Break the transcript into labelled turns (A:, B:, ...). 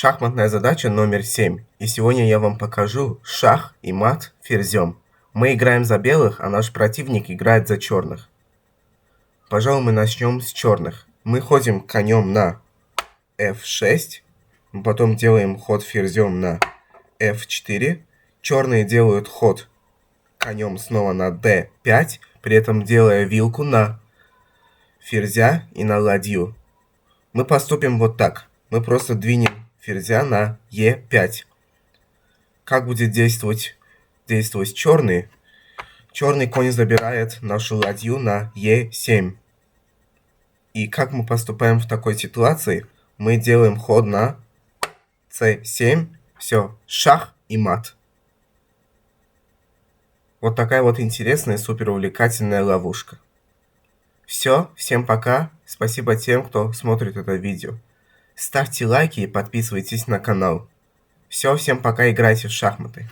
A: Шахматная задача номер 7. И сегодня я вам покажу шах и мат ферзем. Мы играем за белых, а наш противник играет за черных. Пожалуй, мы начнем с черных. Мы ходим конем на f6, потом делаем ход ферзем на f4. Черные делают ход конем снова на d5, при этом делая вилку на ферзя и на ладью. Мы поступим вот так. Мы просто двинем ферзя на e5. Как будет действовать черный? Черный конь забирает нашу ладью на e7. И как мы поступаем в такой ситуации? Мы делаем ход на c7. Все, шах и мат. Вот такая вот интересная, супер увлекательная ловушка. Все, всем пока. Спасибо тем, кто смотрит это видео. Ставьте лайки и подписывайтесь на канал. Все, всем пока, играйте в шахматы.